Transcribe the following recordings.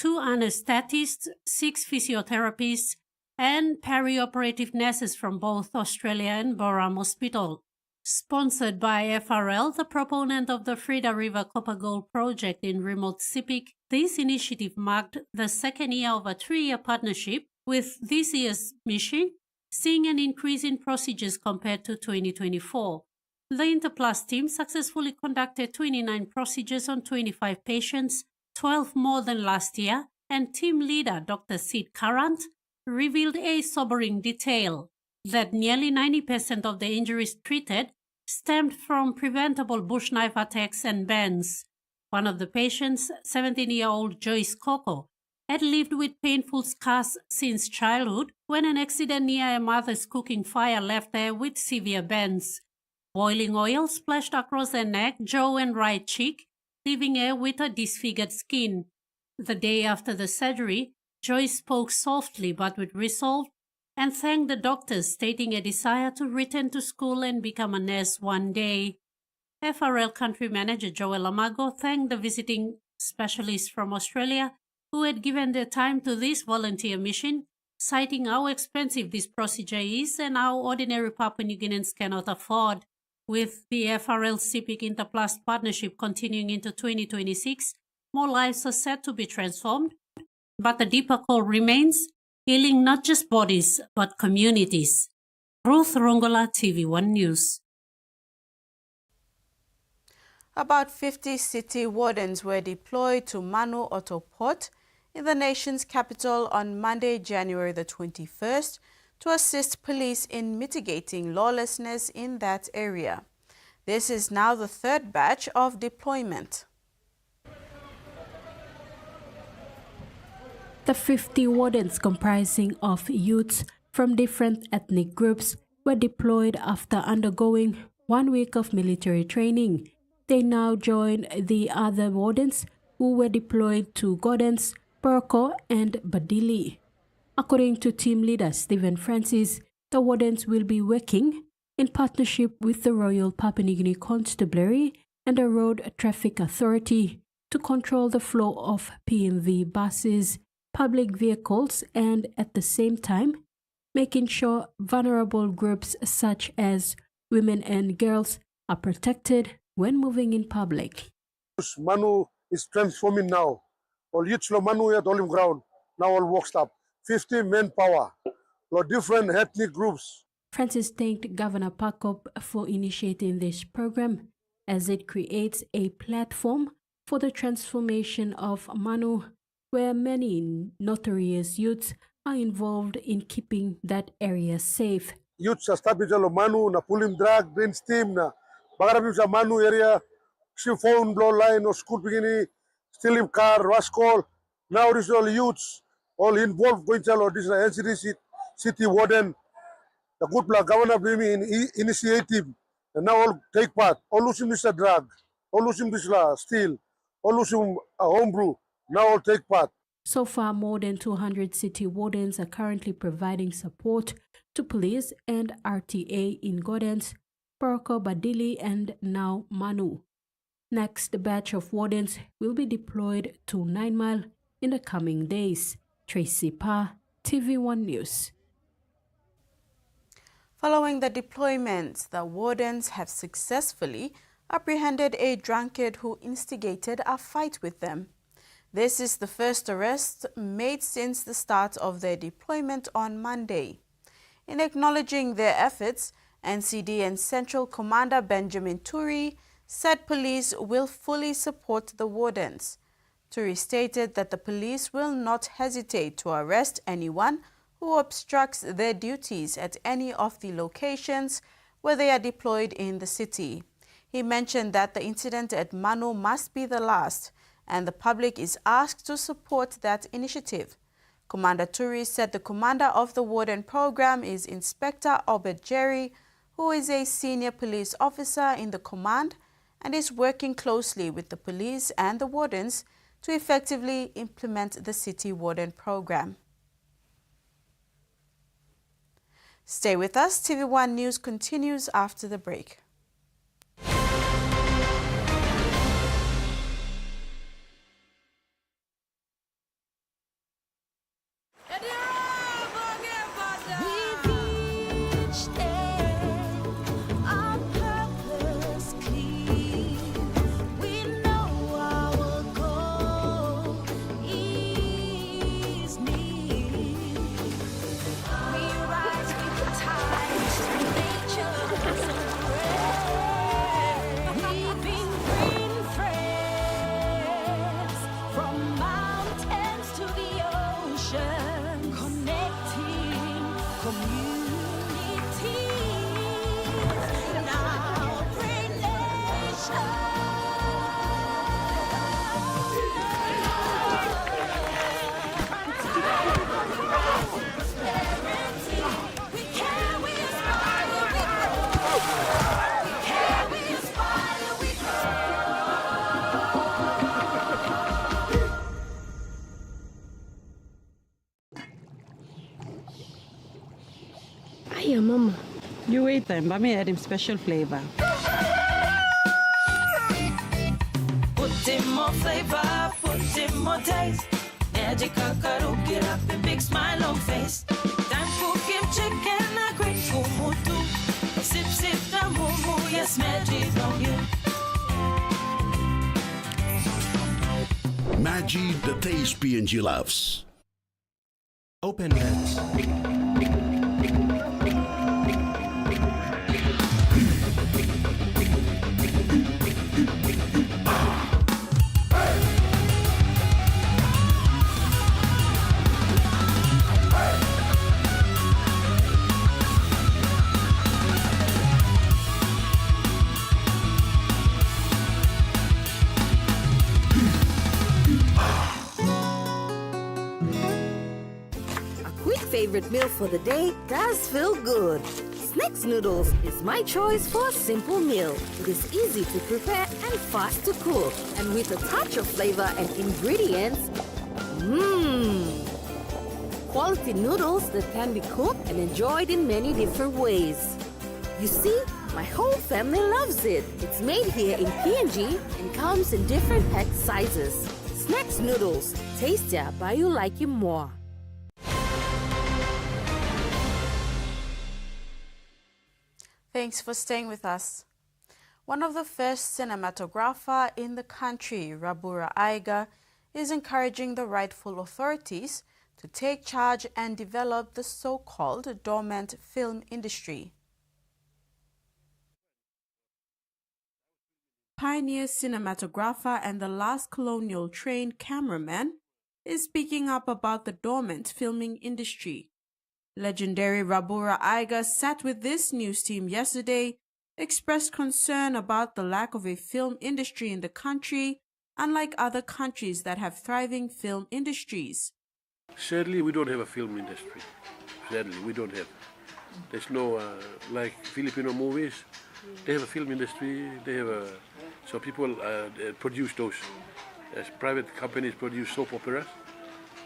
2 anesthetists, 6 physiotherapists, and perioperative nurses from both Australia and Boram Hospital. Sponsored by FRL, the proponent of the Freda River Copper Gold project in remote Sepik, this initiative marked the second year of a 3-year partnership, with this year's mission seeing an increase in procedures compared to 2024. The Interplast team successfully conducted 29 procedures on 25 patients, 12 more than last year, and team leader Dr. Sid Currant revealed a sobering detail that nearly 90% of the injuries treated stemmed from preventable bushknife attacks and burns. One of the patients, 17-year-old Joyce Coco, had lived with painful scars since childhood when an accident near a mother's cooking fire left her with severe burns. Boiling oil splashed across her neck, jaw and right cheek, leaving her with a disfigured skin. The day after the surgery, Joyce spoke softly but with resolve and thanked the doctors, stating a desire to return to school and become a nurse one day. FRL country manager Joel Amago thanked the visiting specialists from Australia who had given their time to this volunteer mission, citing how expensive this procedure is and how ordinary Papua New Guineans cannot afford. With the FRL Sepik Interplast partnership continuing into 2026, more lives are set to be transformed, but the deeper call remains, healing not just bodies, but communities. Ruth Rongola, TV1 News. About 50 city wardens were deployed to Manu Auto Port in the nation's capital on Monday, January the 21st, to assist police in mitigating lawlessness in that area. This is now the third batch of deployment. The 50 wardens comprising of youths from different ethnic groups were deployed after undergoing 1 week of military training. They now join the other wardens who were deployed to Gordons, Perko and Badili. According to team leader Stephen Francis, the wardens will be working in partnership with the Royal Papua New Guinea Constabulary and the Road Traffic Authority to control the flow of PMV buses, public vehicles, and at the same time, making sure vulnerable groups such as women and girls are protected when moving in public. Manu is transforming now. All youths from Manu at olive ground, now all works up. 50 manpower, or different ethnic groups. Francis thanked Governor Pakop for initiating this program as it creates a platform for the transformation of Manu, where many notorious youths are involved in keeping that area safe. Youths are established in Manu, na pulling drug, brain steam, na bagarabim sa Manu area, phone blow line or school beginning, stealing car, rascal. Now this all youths, all involved going to this NCD city warden, the good black governor bring initiative, and now all take part. All losing this drug, all losing this steal, all losing a homebrew. Now all take part. So far, more than 200 city wardens are currently providing support to police and RTA in Gordons, Perko, Badili, and now Manu. Next batch of wardens will be deployed to 9 Mile in the coming days. Tracy Pa, TV1 News. Following the deployment, the wardens have successfully apprehended a drunkard who instigated a fight with them. This is the first arrest made since the start of their deployment on Monday. In acknowledging their efforts, NCD and Central Commander Benjamin Turi said police will fully support the wardens. Turi stated that the police will not hesitate to arrest anyone who obstructs their duties at any of the locations where they are deployed in the city. He mentioned that the incident at Manu must be the last, and the public is asked to support that initiative. Commander Turi said the commander of the warden program is Inspector Albert Jerry, who is a senior police officer in the command and is working closely with the police and the wardens to effectively implement the city warden program. Stay with us. TV1 News continues after the break. connecting communities in our great nation. We care, we aspire, we grow. We care, we aspire, we Hiya, Mama. You wait time, but me add him special flavor. put in more flavor, put in more taste. Magical karaoke up a big smile on face. Time for Kim chicken, a great kumutu. Sip, sip, the mumu, yes, magic on you. Maggie, the taste PNG loves. Open lens. Favorite meal for the day does feel good. Snacks noodles is my choice for a simple meal. It is easy to prepare and fast to cook. And with a touch of flavor and ingredients, quality noodles that can be cooked and enjoyed in many different ways. You see, my whole family loves it. It's made here in PNG and comes in different pack sizes. Snacks noodles, tastier but you like it more. Thanks for staying with us. One of the first cinematographer in the country, Rabura Aiga, is encouraging the rightful authorities to take charge and develop the so-called dormant film industry. Pioneer cinematographer and the last colonial trained cameraman is speaking up about the dormant filming industry. Legendary Rabura Aiga sat with this news team yesterday, expressed concern about the lack of a film industry in the country, unlike other countries that have thriving film industries. Sadly, we don't have a film industry. Sadly, we don't have. There's no, like Filipino movies, they have a film industry, they have a, so people produce those, as private companies produce soap operas.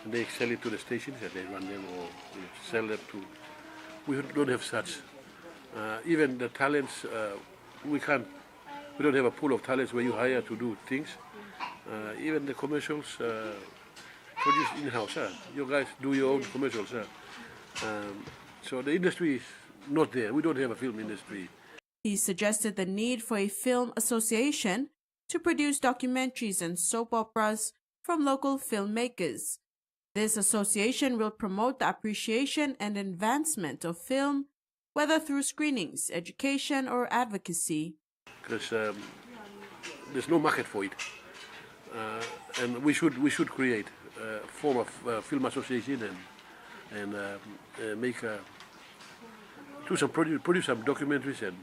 They sell it to the stations and they run them or sell them to. We don't have such. Even the talents, we don't have a pool of talents where you hire to do things. Even the commercials produce in-house. You guys do your own commercials. So the industry is not there. We don't have a film industry. He suggested the need for a film association to produce documentaries and soap operas from local filmmakers. This association will promote the appreciation and advancement of film, whether through screenings, education, or advocacy. Because there's no market for it, and we should create a form of film association and make produce some documentaries and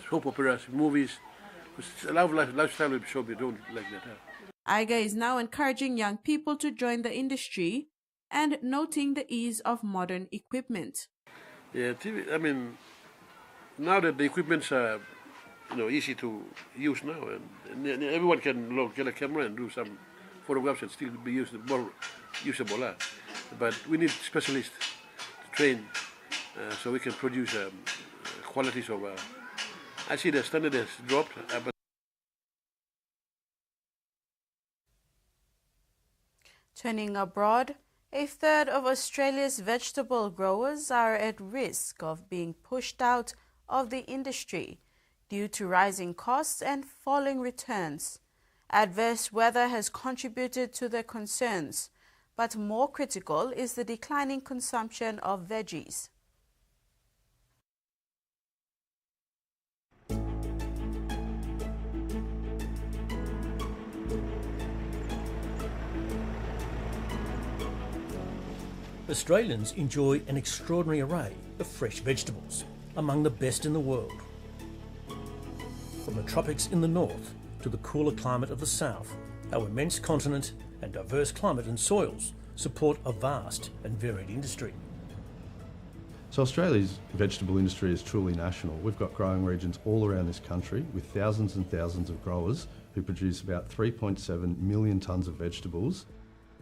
soap operas, movies. A lot of lifestyle show we don't like that. Aiga is now encouraging young people to join the industry and noting the ease of modern equipment. Yeah, TV, I mean, now that the equipments are, easy to use now, and everyone can get a camera and do some photographs and still be more usable. But we need specialists to train so we can produce qualities of. I see the standard has dropped, but Turning abroad, a third of Australia's vegetable growers are at risk of being pushed out of the industry due to rising costs and falling returns. Adverse weather has contributed to their concerns, but more critical is the declining consumption of veggies. Australians enjoy an extraordinary array of fresh vegetables, among the best in the world. From the tropics in the north to the cooler climate of the south, our immense continent and diverse climate and soils support a vast and varied industry. So Australia's vegetable industry is truly national. We've got growing regions all around this country with thousands and thousands of growers who produce about 3.7 million tonnes of vegetables.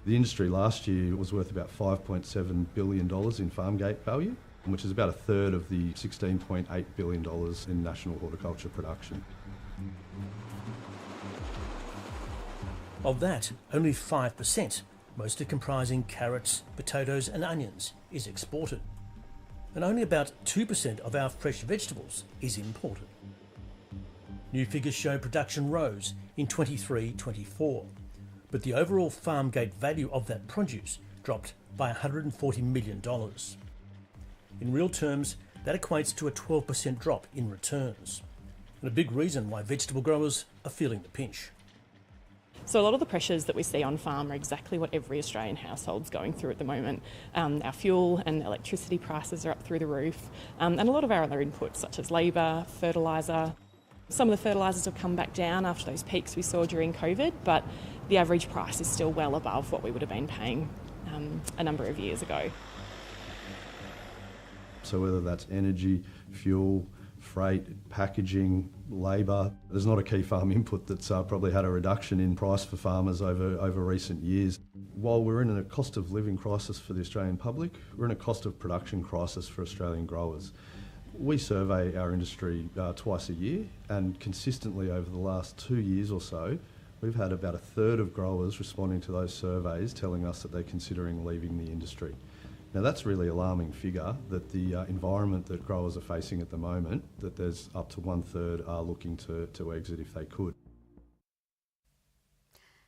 The industry last year was worth about $5.7 billion in farm gate value, which is about a third of the $16.8 billion in national horticulture production. Of that, only 5%, mostly comprising carrots, potatoes and onions, is exported. And only about 2% of our fresh vegetables is imported. New figures show production rose in 23-24, but the overall farm gate value of that produce dropped by $140 million. In real terms, that equates to a 12% drop in returns, and a big reason why vegetable growers are feeling the pinch. So a lot of the pressures that we see on farm are exactly what every Australian household's going through at the moment. Our fuel and electricity prices are up through the roof, and a lot of our other inputs such as labour, fertiliser. Some of the fertilisers have come back down after those peaks we saw during COVID, but the average price is still well above what we would have been paying a number of years ago. So whether that's energy, fuel, freight, packaging, labour, there's not a key farm input that's probably had a reduction in price for farmers over recent years. While we're in a cost of living crisis for the Australian public, we're in a cost of production crisis for Australian growers. We survey our industry twice a year, and consistently over the last 2 years or so, we've had about a third of growers responding to those surveys telling us that they're considering leaving the industry. Now that's a really alarming figure, that the environment that growers are facing at the moment, that there's up to 1/3 are looking to exit if they could.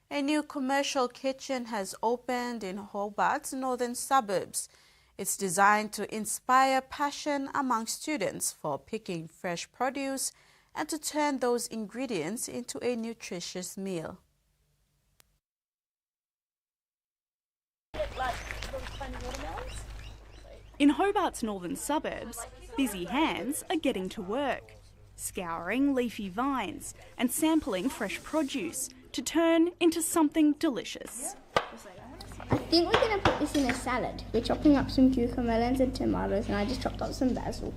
A new commercial kitchen has opened in Hobart's northern suburbs. It's designed to inspire passion among students for picking fresh produce and to turn those ingredients into a nutritious meal. In Hobart's northern suburbs, busy hands are getting to work, scouring leafy vines and sampling fresh produce to turn into something delicious. I think we're going to put this in a salad. We're chopping up some cucumbers and tomatoes, and I just chopped up some basil.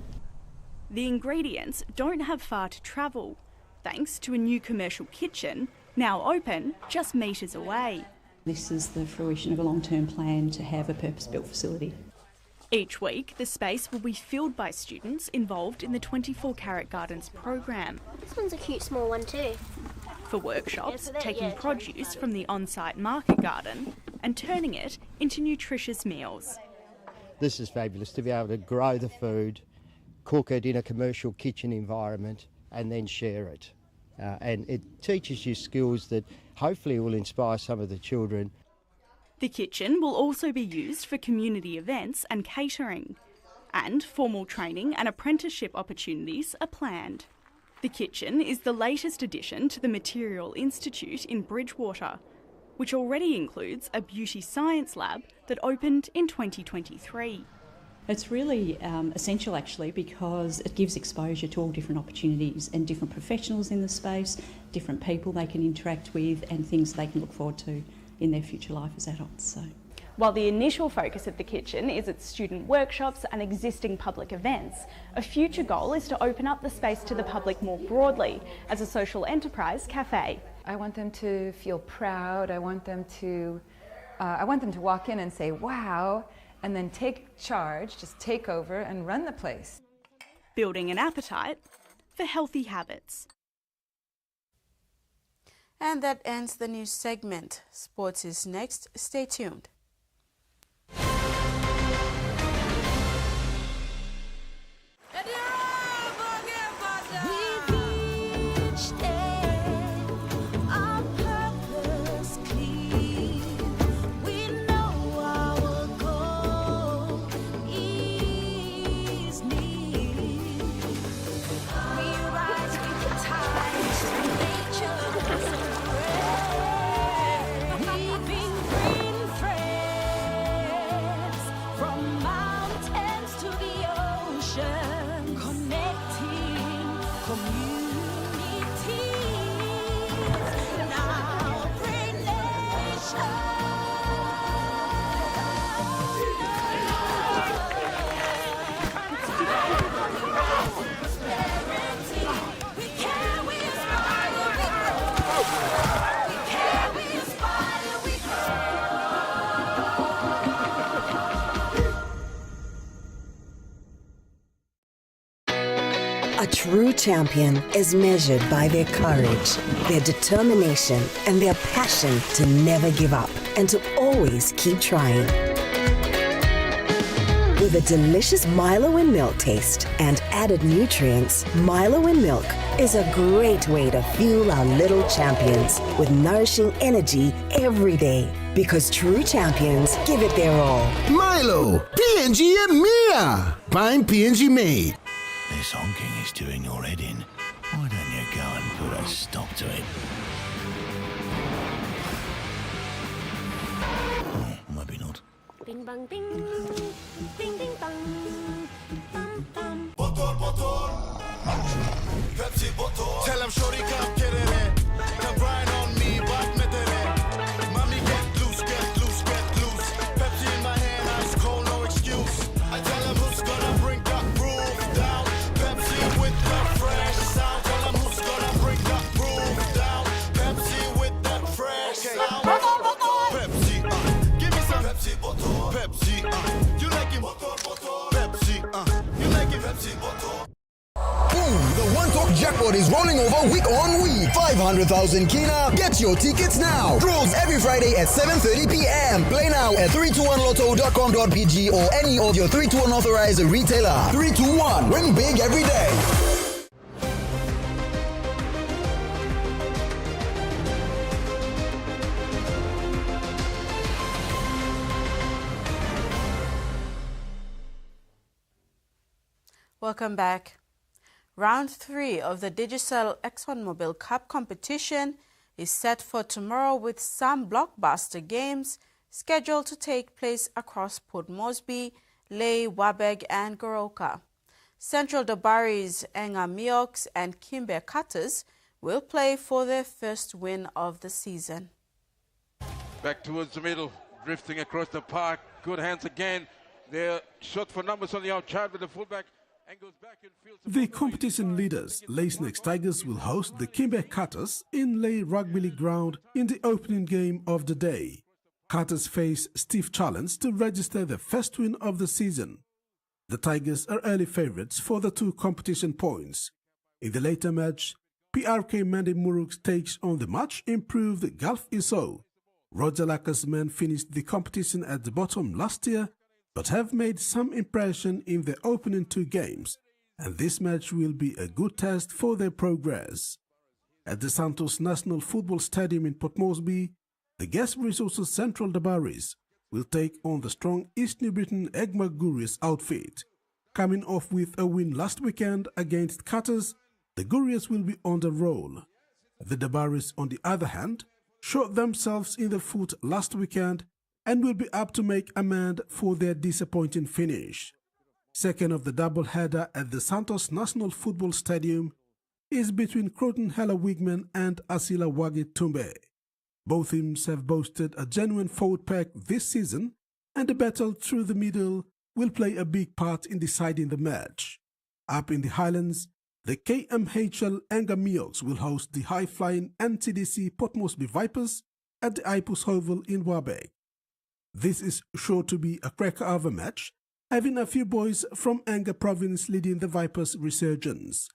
The ingredients don't have far to travel, thanks to a new commercial kitchen, now open just metres away. This is the fruition of a long-term plan to have a purpose-built facility. Each week, the space will be filled by students involved in the 24 Carat Gardens program. This one's a cute small one too. For workshops, taking produce from the on-site market garden and turning it into nutritious meals. This is fabulous, to be able to grow the food, cook it in a commercial kitchen environment and then share it. And it teaches you skills that hopefully will inspire some of the children. The kitchen will also be used for community events and catering, and formal training and apprenticeship opportunities are planned. The kitchen is the latest addition to the Material Institute in Bridgewater, which already includes a beauty science lab that opened in 2023. It's really essential actually, because it gives exposure to all different opportunities and different professionals in the space, different people they can interact with and things they can look forward to in their future life as adults. So, while the initial focus of the kitchen is its student workshops and existing public events, a future goal is to open up the space to the public more broadly as a social enterprise cafe. I want them to feel proud. I want them to walk in and say, wow, and then take charge, just take over and run the place. Building an appetite for healthy habits. And that ends the news segment. Sports is next. Stay tuned. Leaving green friends. A true champion is measured by their courage, their determination, and their passion to never give up and to always keep trying. With a delicious Milo and milk taste and added nutrients, Milo and milk is a great way to fuel our little champions with nourishing energy every day. Because true champions give it their all. Milo, PNG and Mia. Fine PNG made. This honking is doing your head in. Why don't you go and put a stop to it? Maybe not. Bing bang bing. Bing bing bang. Bum bum. Pepsi bottle. Tell him shorty come get it. Come grind on me, but met it. Mommy get loose, get loose, get loose. Pepsi in my hand, ice cold, no excuse. I tell him who's gonna bring that groove down. Pepsi with the fresh sound. Tell him who's gonna bring that groove down. Pepsi with that fresh sound. Pepsi, give me some Pepsi bottle. Pepsi, you like it? Pepsi, you like it? Pepsi bottle. Boom! The One Talk jackpot is rolling over week on week. 500,000 Kina. Get your tickets now. Draws every Friday at 7:30 p.m. Play now at 321lotto.com.pg or any of your 321 authorized retailer. 321. Win big every day. Welcome back. Round 3 of the Digicel ExxonMobil Cup competition is set for tomorrow with some blockbuster games scheduled to take place across Port Moresby, Lae, Wabeg and Goroka. Central Dabaris, Enga Mioks and Kimber Cutters will play for their first win of the season. Back towards the middle, drifting across the park. Good hands again. They're shot for numbers on the outside with the fullback. The competition leaders, Lae Snakes Tigers, will host the Kimber Cutters in Lae Rugby League ground in the opening game of the day. Cutters face stiff challenge to register the first win of the season. The Tigers are early favourites for the 2 competition points. In the later match, PRK Mandy Muruks takes on the much improved Gulf Iso. Roger Laka's men finished the competition at the bottom last year, but have made some impression in the opening 2 games, and this match will be a good test for their progress. At the Santos National Football Stadium in Port Moresby, the Guest Resources Central Dabaris will take on the strong East New Britain Egma Gurius outfit. Coming off with a win last weekend against Cutters, the Gurius will be on the roll. The Dabaris, on the other hand, shot themselves in the foot last weekend and will be up to make amend for their disappointing finish. Second of the double-header at the Santos National Football Stadium is between Croton Hella Wigman and Asila Wagi Tumbe. Both teams have boasted a genuine forward pack this season, and the battle through the middle will play a big part in deciding the match. Up in the Highlands, the KMHL Enga Mioks will host the high-flying NCDC Port Moresby Vipers at the Ipus Oval in Wabeg. This is sure to be a cracker of a match, having a few boys from Enga province leading the Vipers' resurgence.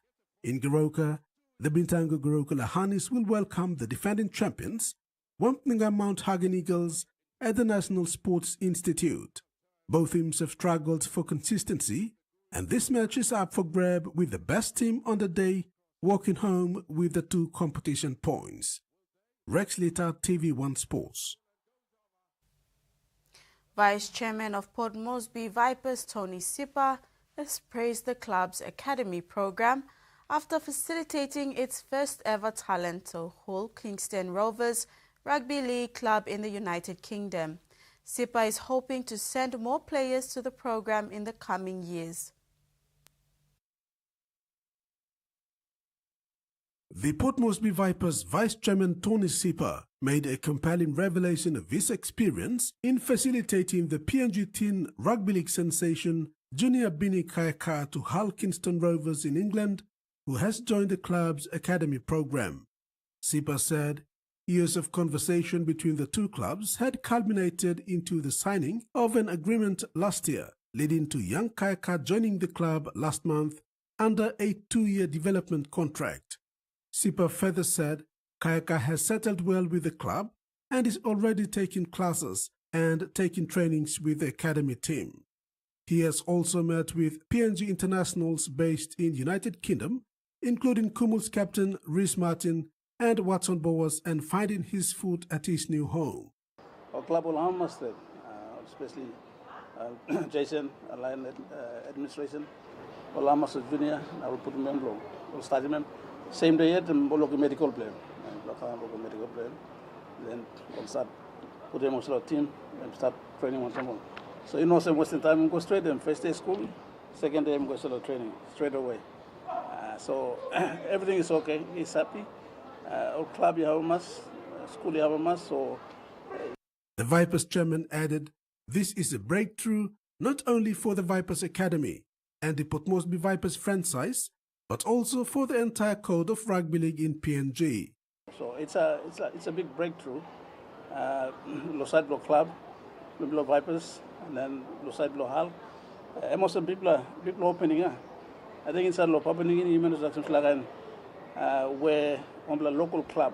In Goroka, the Bintango Goroka Lahanis will welcome the defending champions, Wampninga Mount Hagen Eagles, at the National Sports Institute. Both teams have struggled for consistency, and this match is up for grab with the best team on the day walking home with the 2 competition points. Rex Lita, TV1 Sports. Vice Chairman of Port Moresby Vipers Tony Sipa has praised the club's academy program after facilitating its first ever talent to Hull Kingston Rovers Rugby League club in the United Kingdom. Sipa is hoping to send more players to the program in the coming years. The Port Moresby Vipers Vice Chairman Tony Sipa made a compelling revelation of his experience in facilitating the PNG teen Rugby League sensation Junior Bini Kayaka to Hull Kingston Rovers in England, who has joined the club's academy program. Sipa said years of conversation between the 2 clubs had culminated into the signing of an agreement last year, leading to young Kayaka joining the club last month under a 2-year development contract. Sipa further said Kayaka has settled well with the club and is already taking classes and taking trainings with the academy team. He has also met with PNG internationals based in United Kingdom, including Kumul's captain Rhys Martin and Watson Bowers, and finding his foot at his new home. Our club will harm us, especially Jason, line administration, will harm us junior. I will put him in, will start him. Same day yet, we'll look at medical plan. Then we'll start put him on the team and start training on someone. So you know, some Western time we go straight. Then first day school, second day we go start training straight away. So everything is okay. He's happy. Our club you have us, school you have us. So the Vipers chairman added, "This is a breakthrough not only for the Vipers Academy and the Port Moresby Vipers franchise, but also for the entire code of rugby league in PNG." So it's a big breakthrough. Loside Block Club, Block Vipers, and then Loside Block Hall. Most of people opening. I think inside Block opening in human instructions like where on the local club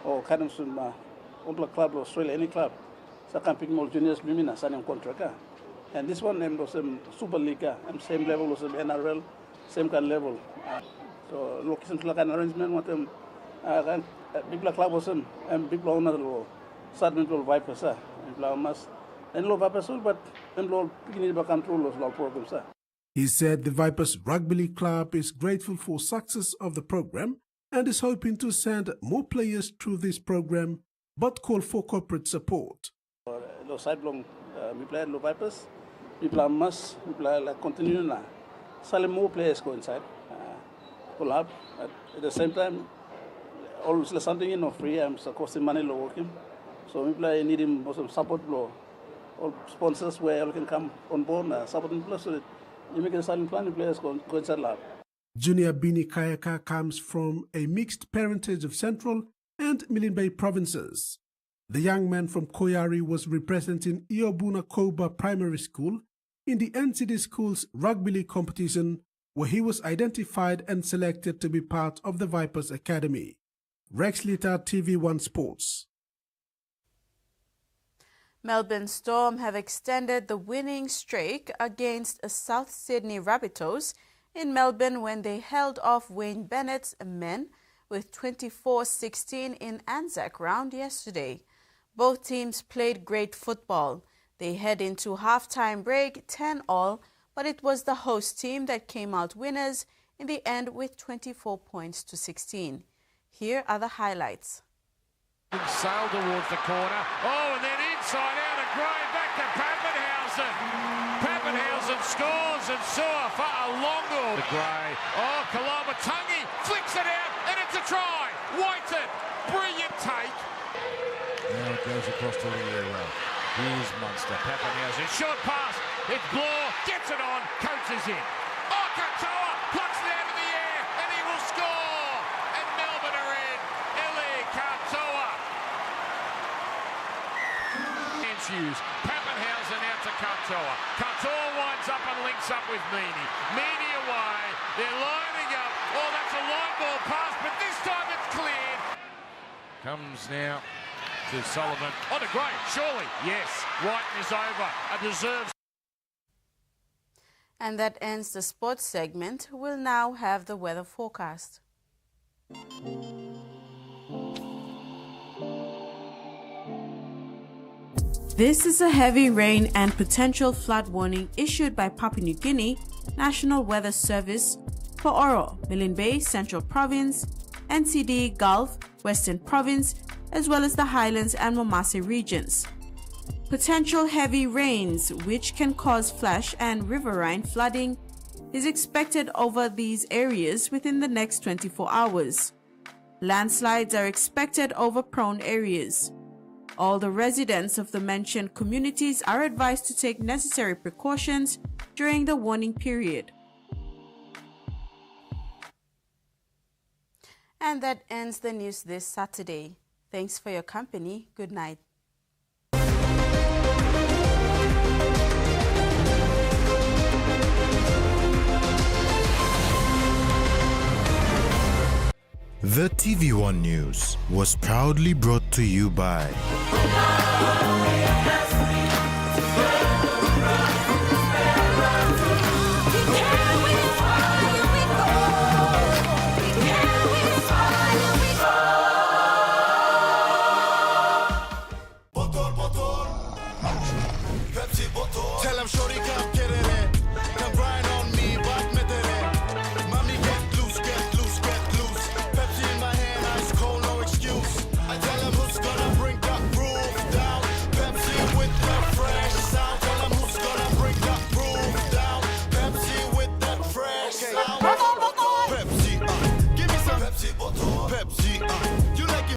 or kind of some club or Australia, any club, so can pick more juniors, women, signing contract. And this one was Super League, same level was NRL, same kind of level. So locations like an arrangement with them. People club was and people owner certain people Vipers, and low Vipers, but and low beginning to control those programs. He said the Vipers Rugby League Club is grateful for success of the program and is hoping to send more players through this program, but call for corporate support. Low side long, we play low Vipers, people must like continue now. Selling more players go inside, pull up at the same time. Always something free. I'm costing money low working, so we play need him some support blow. All sponsors where you can come on board supporting players so that you make a silent plan. Players go inside lab. Junior Bini Kayaka comes from a mixed parentage of Central and Milne Bay provinces. The young man from Koyari was representing Iobuna Koba Primary School in the NCD School's Rugby League competition, where he was identified and selected to be part of the Vipers Academy. Rex Litter, TV1 Sports. Melbourne Storm have extended the winning streak against South Sydney Rabbitohs in Melbourne when they held off Wayne Bennett's men with 24-16 in Anzac round yesterday. Both teams played great football. They head into half-time break 10-all, but it was the host team that came out winners in the end with 24 points to 16. Here are the highlights. Sailed towards the corner. Oh, and then inside out of Gray, back to Pappenhausen. Pappenhausen scores and Sewer for a long goal. The Gray. Oh, Kalamatangi flicks it out and it's a try. Whiten, brilliant take. Now it goes across to Liero. Here's Munster. Pappenhausen, short pass. It's Bloor, gets it on, coaches in. Oh, Katoa plucks it out of the air and he will score. And Melbourne are in. Eli Katoa. Hughes, Pappenhausen out to Katoa. Katoa winds up and links up with Meany. Meany away. They're lining up. Oh, that's a long ball pass, but this time it's cleared. Comes now to Sullivan. Oh, to Gray, surely. Yes, Whiten is over. A deserved. And that ends the sports segment. We'll now have the weather forecast. This is a heavy rain and potential flood warning issued by Papua New Guinea National Weather Service for Oro, Milne Bay, Central Province, NCD, Gulf, Western Province, as well as the Highlands and Momasi regions. Potential heavy rains, which can cause flash and riverine flooding, is expected over these areas within the next 24 hours. Landslides are expected over prone areas. All the residents of the mentioned communities are advised to take necessary precautions during the warning period. And that ends the news this Saturday. Thanks for your company. Good night. The TV1 News was proudly brought to you by